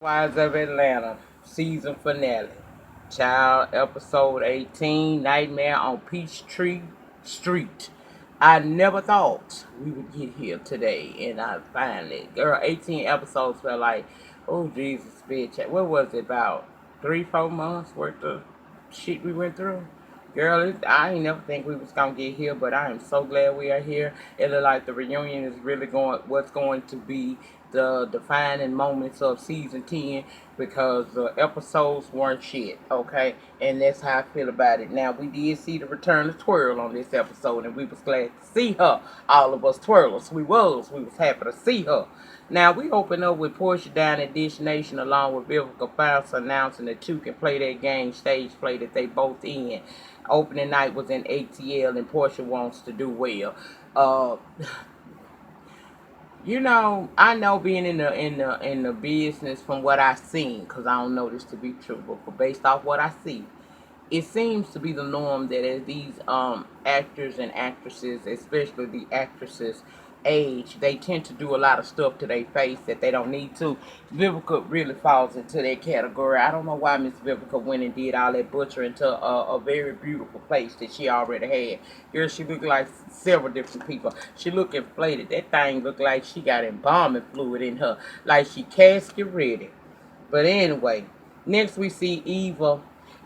Housewives of Atlanta season finale. Child episode 18, Nightmare on Peachtree Street. I never thought we would get here today, and I finally. Girl, 18 episodes felt like, oh Jesus, bitch. What was it, about 3, 4 months worth of shit we went through? Girl, I ain't never think we was gonna get here, but I am so glad we are here. It look like the reunion is really what's going to be the defining moments of season 10 because the episodes weren't shit, okay? And that's how I feel about it. Now, we did see the return of Twirl on this episode, and we was glad to see her. All of us twirlers, we was happy to see her. Now, we open up with Portia down at Dish Nation along with Vivica Founts announcing that two can play that game stage play that they both in. Opening night was in ATL, and Portia wants to do well. Uh, I know being in the business from what I've seen, because I don't know this to be true, but based off what I see, it seems to be the norm that as these actors and actresses, especially the actresses, age, they tend to do a lot of stuff to their face that they don't need to. Vivica really falls into that category. I don't know why Miss Vivica went and did all that butchering to a very beautiful place that she already had. Girl, she looked like several different people. She looked inflated. That thing looked like she got embalming fluid in her, like she casket ready. But anyway, next we see Eva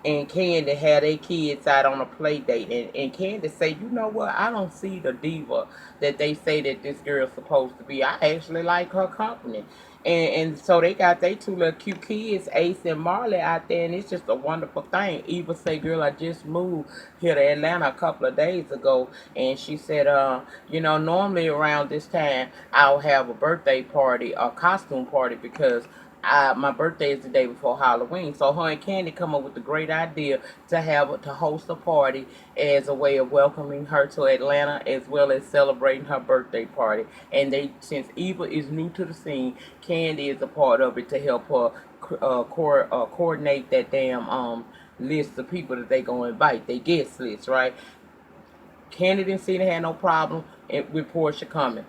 and Candy had their kids out on a play date. And Candy say, you know what, I don't see the diva that they say that this girl's supposed to be. I actually like her company. And so they got their two little cute kids, Ace and Marley, out there, and it's just a wonderful thing. Eva say, girl, I just moved here to Atlanta a couple of days ago, and she said, normally around this time I'll have a birthday party, a costume party, because my birthday is the day before Halloween. So her and Candy come up with the great idea to host a party as a way of welcoming her to Atlanta as well as celebrating her birthday party. And since Eva is new to the scene, Candy is a part of it to help her coordinate that damn list of people that they gonna invite. They guest list, right? Candy didn't seem to have no problem with Portia coming.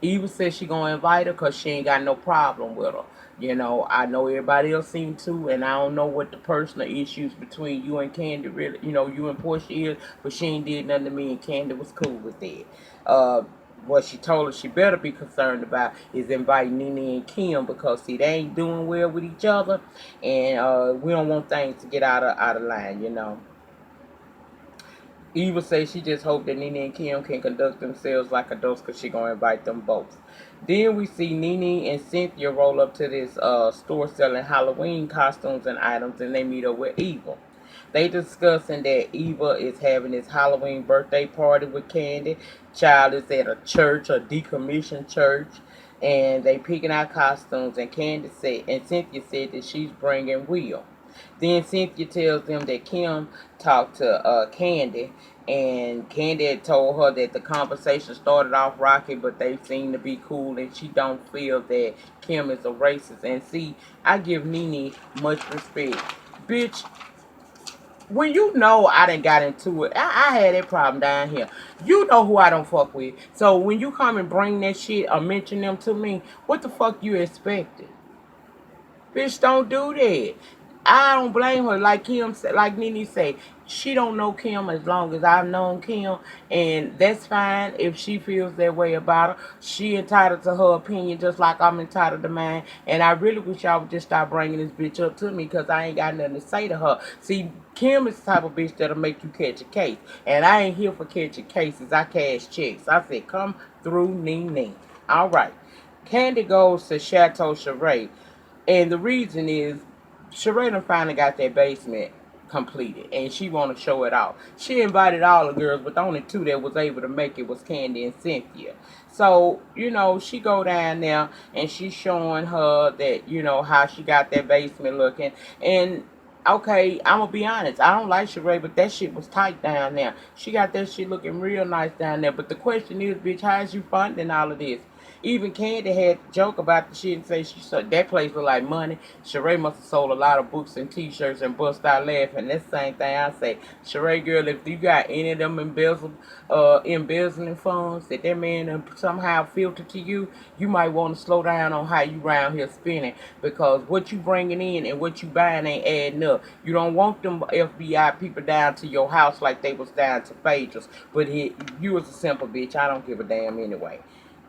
Eva says she gonna invite her because she ain't got no problem with her. I know everybody else seem to, and I don't know what the personal issues between you and Candy really, you and Portia is, but she ain't did nothing to me, and Candy was cool with that. What she told her she better be concerned about is inviting Nene and Kim because see they ain't doing well with each other, and we don't want things to get out of line. Eva says she just hope that Nene and Kim can conduct themselves like adults because she gonna invite them both. Then we see Nene and Cynthia roll up to this store selling Halloween costumes and items, and they meet up with Eva. They discussing that Eva is having this Halloween birthday party with Candy. Child is at a church, a decommissioned church, and they picking out costumes. And Cynthia said that she's bringing Will. Then Cynthia tells them that Kim talked to Candy, and Candy had told her that the conversation started off rocky, but they seem to be cool, and she don't feel that Kim is a racist. And see, I give Nene much respect. Bitch, when you know I done got into it, I had that problem down here. You know who I don't fuck with. So when you come and bring that shit or mention them to me, what the fuck you expected? Bitch, don't do that. I don't blame her. Like Kim said, like Nene said, she don't know Kim as long as I've known Kim, and that's fine if she feels that way about her. She entitled to her opinion just like I'm entitled to mine. And I really wish y'all would just stop bringing this bitch up to me because I ain't got nothing to say to her. See, Kim is the type of bitch that'll make you catch a case, and I ain't here for catching cases. I cash checks. I said, come through, Nene. All right. Candy goes to Chateau Charade. And the reason is Sharada finally got that basement completed and she want to show it off. She invited all the girls, but the only two that was able to make it was Candy and Cynthia. So, she go down there and she's showing her that, how she got that basement looking. And okay, I'm gonna be honest, I don't like Sheree, but that shit was tight down there. She got that shit looking real nice down there. But the question is, bitch, how is you funding all of this? Even Candy had to joke about the shit and say she said that place was like money. Sheree must have sold a lot of books and T-shirts and bust out laughing. That's the same thing I say. Sheree, girl, if you got any of them embezzling funds that man somehow filtered to you, you might want to slow down on how you round here spending, because what you bringing in and what you buying ain't adding up. You don't want them FBI people down to your house like they was down to Phaedra's, but you was a simple bitch. I don't give a damn anyway.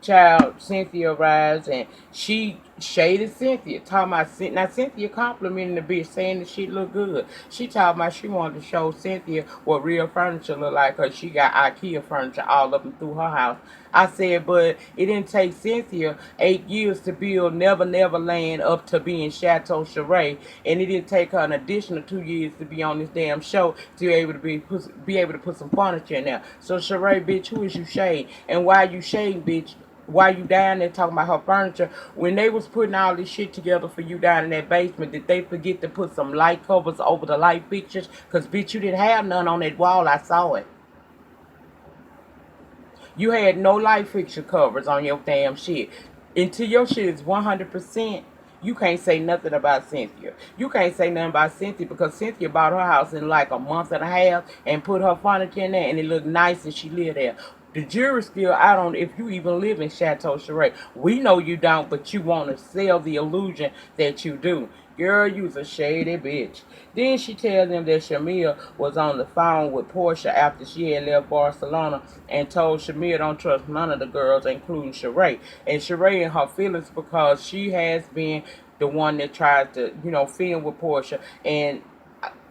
Child, Cynthia arrives and she shaded Cynthia. Talking about now Cynthia complimenting the bitch, saying that she look good. She talking about she wanted to show Cynthia what real furniture look like, cause she got IKEA furniture all up and through her house. I said, but it didn't take Cynthia 8 years to build Never Land up to being Chateau Charest, and it didn't take her an additional 2 years to be on this damn show to be able to put some furniture in there. So Charest, bitch, who is you shading? And why you shading, bitch? Why you down there talking about her furniture? When they was putting all this shit together for you down in that basement, did they forget to put some light covers over the light fixtures? Because, bitch, you didn't have none on that wall. I saw it. You had no light fixture covers on your damn shit. Until your shit is 100%, you can't say nothing about Cynthia. You can't say nothing about Cynthia because Cynthia bought her house in like a month and a half and put her furniture in there and it looked nice and she lived there. The jury's still out on if you even live in Chateau Charest. We know you don't, but you want to sell the illusion that you do. Girl, you's a shady bitch. Then she tells them that Shamia was on the phone with Portia after she had left Barcelona and told Shamia don't trust none of the girls, including Sheree. And Sheree in her feelings because she has been the one that tried to, film with Portia. And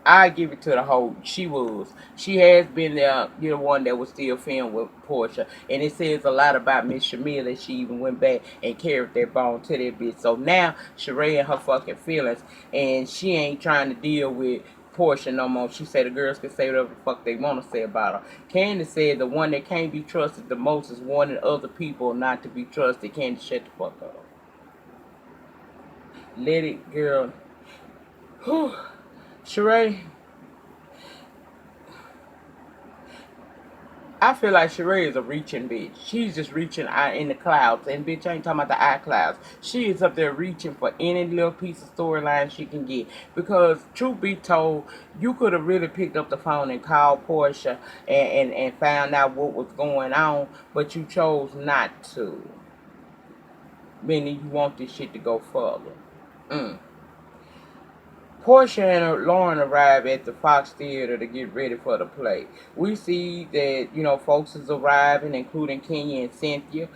I give it to the whole. She was. She has been there, one that was still filmed with Portia. And it says a lot about Miss Shamia that she even went back and carried that bone to that bitch. So now, Sheree and her fucking feelings. And she ain't trying to deal with Portia no more. She said the girls can say whatever the fuck they want to say about her. Candace said the one that can't be trusted the most is wanting other people not to be trusted. Candace, shut the fuck up. Let it, girl. Whew. Sheree, I feel like Sheree is a reaching bitch. She's just reaching out in the clouds. And bitch, I ain't talking about the eye clouds. She is up there reaching for any little piece of storyline she can get. Because, truth be told, you could have really picked up the phone and called Portia and found out what was going on. But you chose not to. Meaning you want this shit to go further. Portia and Lauren arrive at the Fox Theater to get ready for the play. We see that, folks is arriving, including Kenya and Cynthia.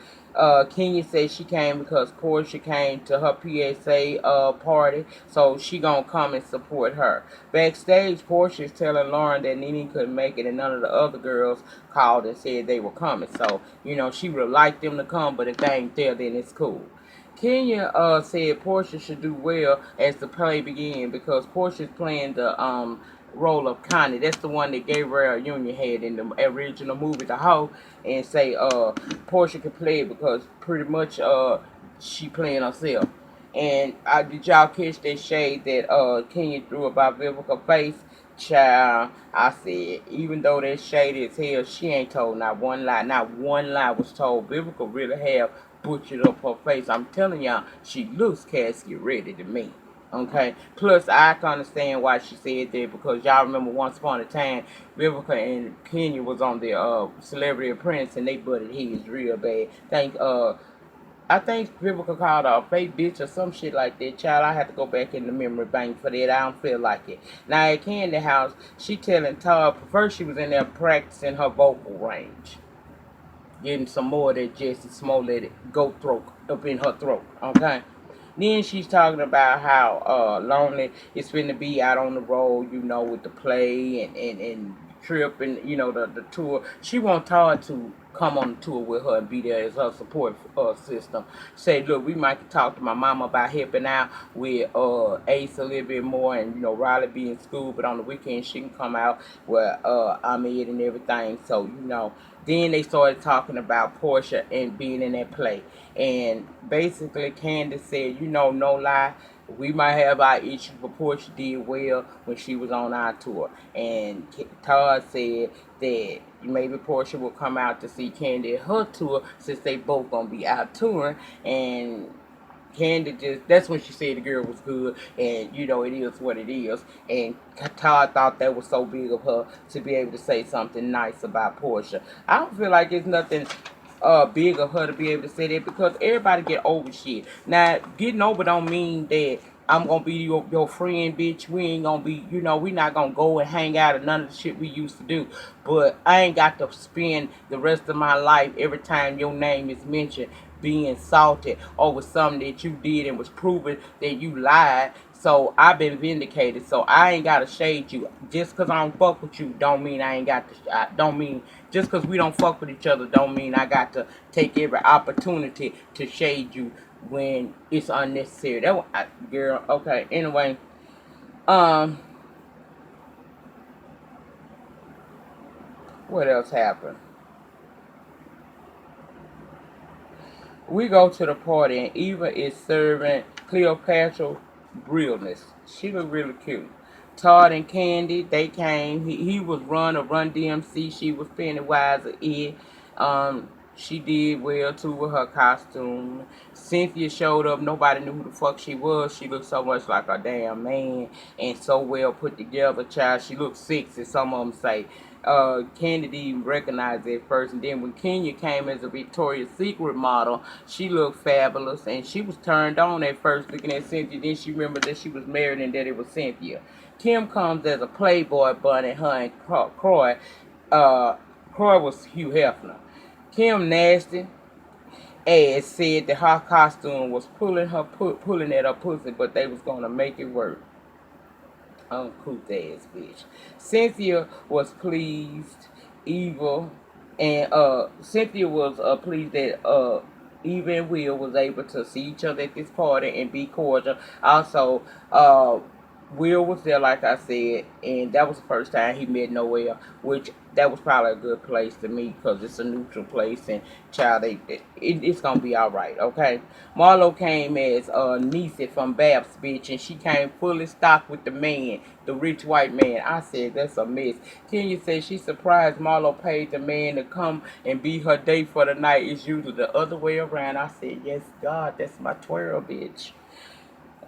Kenya says she came because Portia came to her PSA party, so she gonna come and support her. Backstage, Portia is telling Lauren that Nene couldn't make it and none of the other girls called and said they were coming. So, she would like them to come, but if they ain't there, then it's cool. Kenya said Portia should do well as the play began because Portia's playing the role of Connie. That's the one that Gabriel Union had in the original movie, The Hoe, and say Portia could play it because pretty much she playing herself. And did y'all catch that shade that Kenya threw about Vivica's face? Child, I said, even though that shady as hell, she ain't told not one lie. Not one lie was told. Vivica really have butchered up her face. I'm telling y'all, she looks casket ready to me. Okay. Plus, I can understand why she said that because y'all remember once upon a time, Vivica and Kenya was on the Celebrity Apprentice and they butted heads real bad. I think Vivica called her a fake bitch or some shit like that. Child, I have to go back in the memory bank for that. I don't feel like it. Now at Candy House, she telling Todd, first she was in there practicing her vocal range. Getting some more of that Jessie Smollett go throat up in her throat. Okay? Then she's talking about how lonely it's finna be out on the road, with the play and trip and, the tour. She wants Todd to come on the tour with her and be there as her support system. Say, look, we might talk to my mama about helping out with Ace a little bit more and, Riley be in school, but on the weekend she can come out where I'm in and everything. So, then they started talking about Portia and being in that play. And basically Candace said, no lie, We might have our issues, but Portia did well when she was on our tour. And Todd said that maybe Portia will come out to see Candy at her tour since they both gonna be out touring. And Candy just, that's when she said the girl was good, and you know, it is what it is. And Todd thought that was so big of her to be able to say something nice about Portia. I don't feel like it's nothing big of her to be able to say that, because everybody get over shit. Now, getting over don't mean that I'm gonna be your friend, bitch. We ain't gonna be, you know, we not gonna go and hang out and none of the shit we used to do. But I ain't got to spend the rest of my life every time your name is mentioned being salted over something that you did and was proven that you lied. So I've been vindicated. So I ain't gotta shade you. Just cause I don't fuck with you don't mean I ain't got to. Don't mean just cause we don't fuck with each other don't mean I got to take every opportunity to shade you when it's unnecessary. That girl. Okay. Anyway, um, what else happened? We go to the party and Eva is serving Cleopatra realness. She look really cute. Todd and Candy, they came. He was Run DMC. She was Pennywise or Ed. She did well too with her costume. Cynthia showed up. Nobody knew who the fuck she was. She looked so much like a damn man and so well put together, child. She looked sexy, some of them say. Candy didn't even recognize it at first, and then when Kenya came as a Victoria's Secret model, she looked fabulous, and she was turned on at first looking at Cynthia. Then she remembered that she was married and that it was Cynthia. Kim comes as a Playboy bunny, her and Croy. Croy was Hugh Hefner. Kim nasty ass said that her costume was pulling at her pussy, but they was gonna make it work. Uncouth ass bitch. Cynthia was pleased. Evil and Cynthia was pleased that Eva and Will was able to see each other at this party and be cordial. Also, Will was there, like I said, and that was the first time he met Noel, which that was probably a good place to meet because it's a neutral place, and child, it's gonna be all right, okay? Marlo came as Niecy from Babs, bitch, and she came fully stocked with the man, the rich white man. I said, that's a mess. Kenya said she surprised Marlo paid the man to come and be her date for the night. It's usually the other way around. I said, yes, God, that's my twirl, bitch.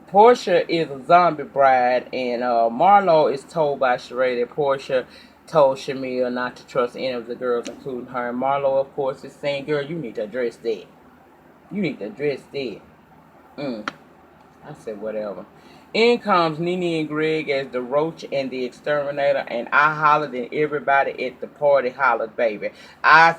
Portia is a zombie bride, and Marlo is told by Sheree that Portia told Shamil not to trust any of the girls, including her. And Marlo, of course, is saying, girl, you need to address that. You need to address that. I said, whatever. In comes Nene and Greg as the Roach and the Exterminator, and I hollered and everybody at the party hollered, baby. I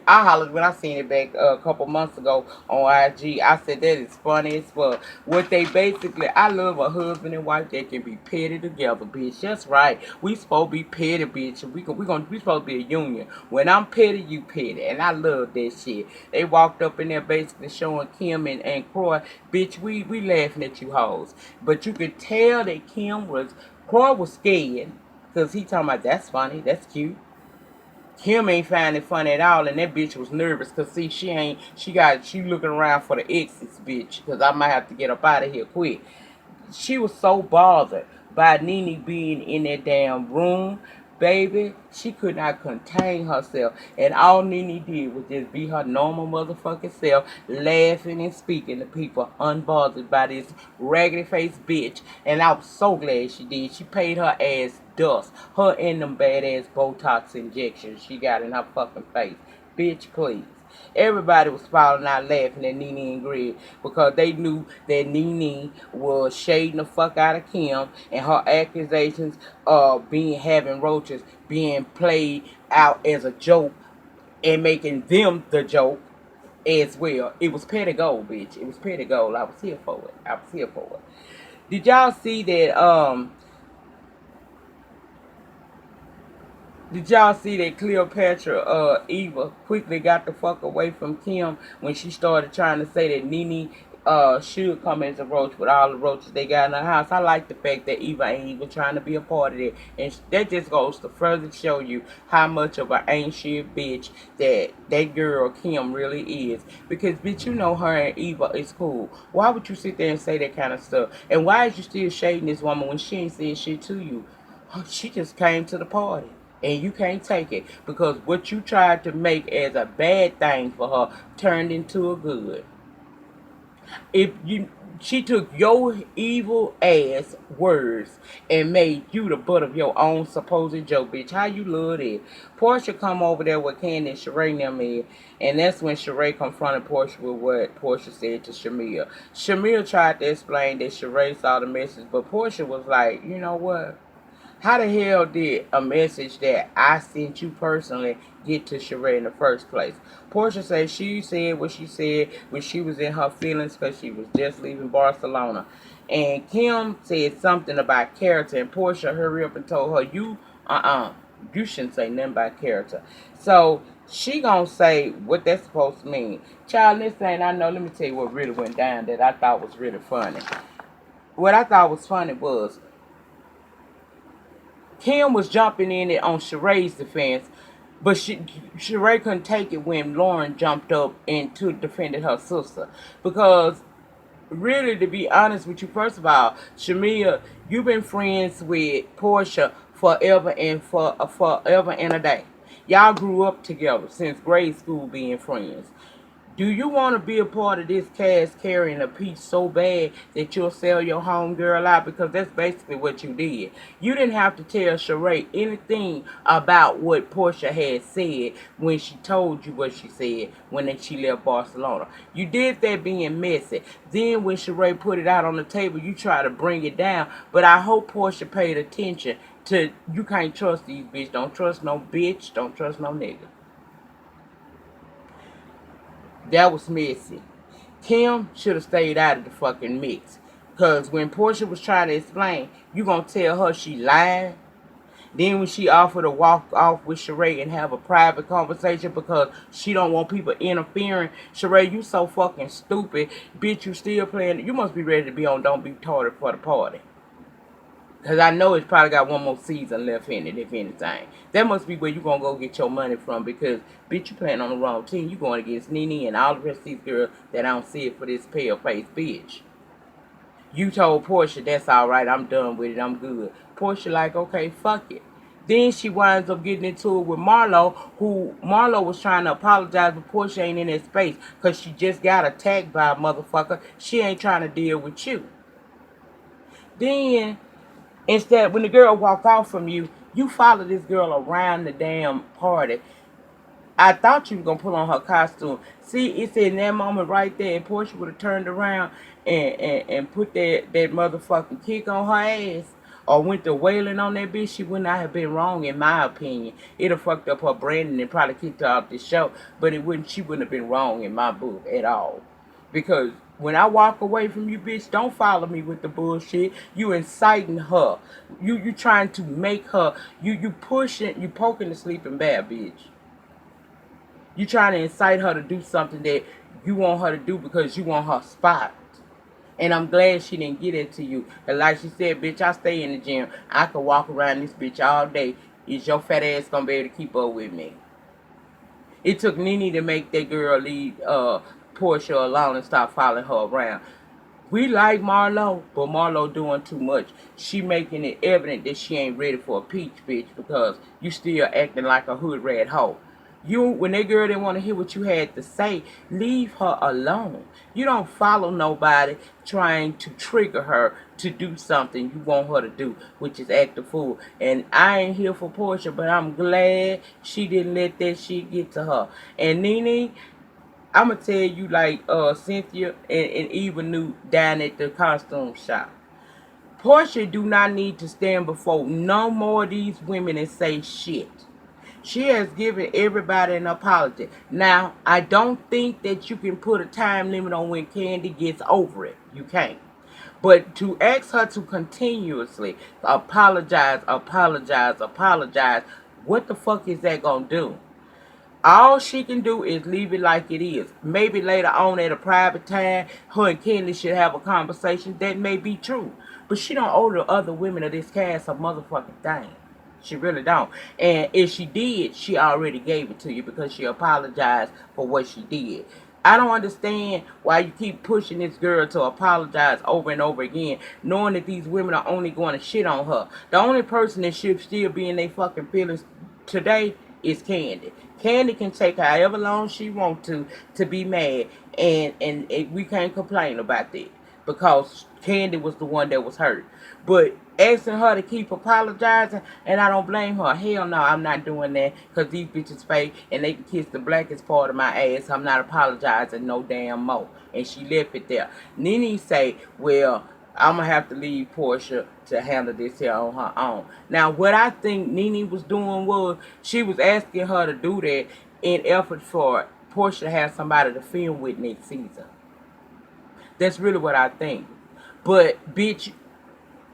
hollered when I seen it back a couple months ago on IG. I said, that is funny as fuck. What they basically, I love a husband and wife that can be petty together, bitch. That's right. We supposed to be petty, bitch. We supposed to be a union. When I'm petty, you petty, and I love that shit. They walked up in there basically showing Kim and Croy, bitch, we laughing at you hoes. But you could tell that Croy was scared. Because he talking about, that's funny, that's cute. Kim ain't finding it funny at all, and that bitch was nervous. Because, see, she looking around for the exits, bitch. Because I might have to get up out of here quick. She was so bothered by Nene being in that damn room, baby. She could not contain herself. And all Nene did was just be her normal motherfucking self, laughing and speaking to people, unbothered by this raggedy faced bitch. And I was so glad she did. She paid her ass dust. Her and them badass Botox injections she got in her fucking face. Bitch, please. Everybody was falling out laughing at Nene and Greg because they knew that Nene was shading the fuck out of Kim, and her accusations of having roaches being played out as a joke and making them the joke as well. It was petty gold, bitch. It was petty gold. I was here for it. I was here for it. Did y'all see that Did y'all see that Cleopatra, Eva, quickly got the fuck away from Kim when she started trying to say that Nene should come as a roach with all the roaches they got in the house. I like the fact that Eva ain't even trying to be a part of it. And that just goes to further show you how much of an ain't shit bitch that girl Kim really is. Because, bitch, you know her and Eva is cool. Why would you sit there and say that kind of stuff? And why is you still shading this woman when she ain't saying shit to you? She just came to the party. And you can't take it. Because what you tried to make as a bad thing for her turned into a good. If you She took your evil ass words and made you the butt of your own supposed joke, bitch. How you love it? Portia come over there with Candy and Sheree and them in, and that's when Sheree confronted Portia with what Portia said to Shamia. Shamia tried to explain that Sheree saw the message, but Portia was like, you know what? How the hell did a message that I sent you personally get to Sheree in the first place? Portia said she said what she said when she was in her feelings because she was just leaving Barcelona. And Kim said something about character, and Portia hurried up and told her, you shouldn't say nothing about character. So she gonna say what that's supposed to mean. Child, this thing I know, let me tell you what really went down that I thought was really funny. What I thought was funny was Kim was jumping in it on Sheree's defense, but Sheree couldn't take it when Lauren jumped up and to defended her sister. Because really, to be honest with you, first of all, Shamia, you've been friends with Portia forever and forever and a day. Y'all grew up together since grade school being friends. Do you want to be a part of this cast carrying a piece so bad that you'll sell your homegirl out? Because that's basically what you did. You didn't have to tell Sheree anything about what Portia had said when she told you what she said when she left Barcelona. You did that being messy. Then when Sheree put it out on the table, you try to bring it down. But I hope Portia paid attention to you can't trust these bitches. Don't trust no bitch. Don't trust no nigga. That was messy. Kim should have stayed out of the fucking mix. Because when Portia was trying to explain, you going to tell her she lied? Then when she offered to walk off with Sheree and have a private conversation because she don't want people interfering. Sheree, you so fucking stupid. Bitch, you still playing. You must be ready to be on Don't Be Tardy for the party. Because I know it's probably got one more season left in it, if anything. That must be where you going to go get your money from. Because, bitch, you playing on the wrong team. You going against Nene and all the rest of these girls that I don't see it for this pale-faced bitch. You told Portia, that's all right. I'm done with it. I'm good. Portia like, okay, fuck it. Then she winds up getting into it with Marlo, who Marlo was trying to apologize, but Portia ain't in that space. Because she just got attacked by a motherfucker. She ain't trying to deal with you. Then instead, when the girl walked off from you, you follow this girl around the damn party. I thought you were going to put on her costume. See, it's in that moment right there, and Portia would have turned around and put that motherfucking kick on her ass or went to wailing on that bitch. She would not have been wrong, in my opinion. It would have fucked up her branding and probably kicked her off the show, but she wouldn't have been wrong in my book at all. Because when I walk away from you, bitch, don't follow me with the bullshit. You inciting her. You trying to make her. You pushing. You poking the sleeping bad bitch. You trying to incite her to do something that you want her to do because you want her spot. And I'm glad she didn't get it to you. And like she said, bitch, I stay in the gym. I could walk around this bitch all day. Is your fat ass gonna be able to keep up with me? It took Nene to make that girl leave Portia alone and stop following her around. We like Marlo, but Marlo doing too much. She making it evident that she ain't ready for a peach bitch because you still acting like a hood rat hoe. When that girl didn't want to hear what you had to say, leave her alone. You don't follow nobody trying to trigger her to do something you want her to do, which is act a fool. And I ain't here for Portia, but I'm glad she didn't let that shit get to her. And Nene, I'm going to tell you like Cynthia and Eva knew down at the costume shop. Portia do not need to stand before no more of these women and say shit. She has given everybody an apology. Now, I don't think that you can put a time limit on when Candy gets over it. You can't. But to ask her to continuously apologize, what the fuck is that going to do? All she can do is leave it like it is. Maybe later on at a private time, her and Kenley should have a conversation. That may be true. But she don't owe the other women of this cast a motherfucking thing. She really don't. And if she did, she already gave it to you because she apologized for what she did. I don't understand why you keep pushing this girl to apologize over and over again, knowing that these women are only going to shit on her. The only person that should still be in their fucking feelings today is Candy. Candy can take however long she wants to be mad, and we can't complain about that because Candy was the one that was hurt. But asking her to keep apologizing, and I don't blame her. Hell no, I'm not doing that because these bitches fake and they can kiss the blackest part of my ass. I'm not apologizing no damn more. And she left it there. Nene say, well, I'm going to have to leave Portia to handle this here on her own. Now, what I think Nene was doing was she was asking her to do that in effort for Portia to have somebody to film with next season. That's really what I think. But, bitch,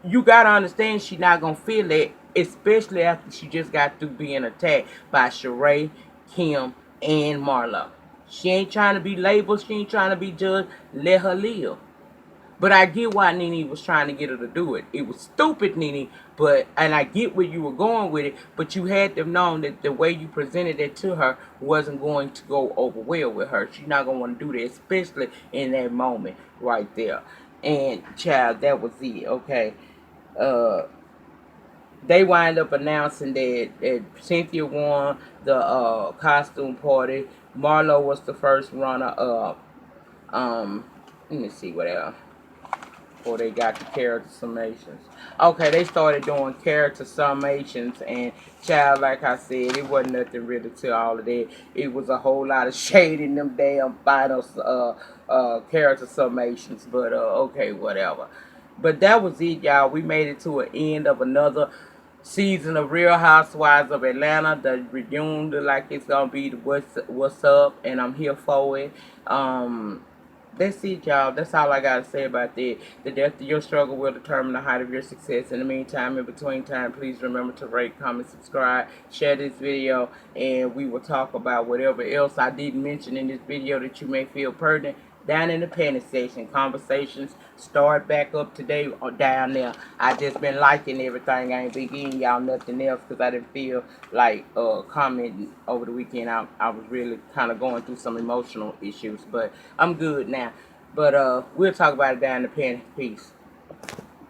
you gotta understand she not gonna feel that, especially after she just got through being attacked by Sheree, Kim, and Marlo. She ain't trying to be labeled. She ain't trying to be judged. Let her live. But I get why Nene was trying to get her to do it. It was stupid, Nene, and I get where you were going with it, but you had to know that the way you presented it to her wasn't going to go over well with her. She's not going to want to do that, especially in that moment right there. And, child, that was it, okay? They wind up announcing that Cynthia won the costume party. Marlo was the first runner-up. Let me see what else. Before they got the character summations. Okay, they started doing character summations, and child, like I said, it wasn't nothing really to all of that. It was a whole lot of shade in them damn final character summations, but okay, whatever. But that was it, y'all. We made it to an end of another season of Real Housewives of Atlanta. The reunion look like it's gonna be the what's up, and I'm here for it. That's it, y'all. That's all I gotta say about that. The depth of your struggle will determine the height of your success. In the meantime, in between time, please remember to rate, comment, subscribe, share this video, and we will talk about whatever else I didn't mention in this video that you may feel pertinent. Down in the panel section, conversations start back up today or down there. I just been liking everything. I ain't been giving y'all nothing else because I didn't feel like commenting over the weekend. I was really kind of going through some emotional issues, but I'm good now. But we'll talk about it down in the panel. Peace.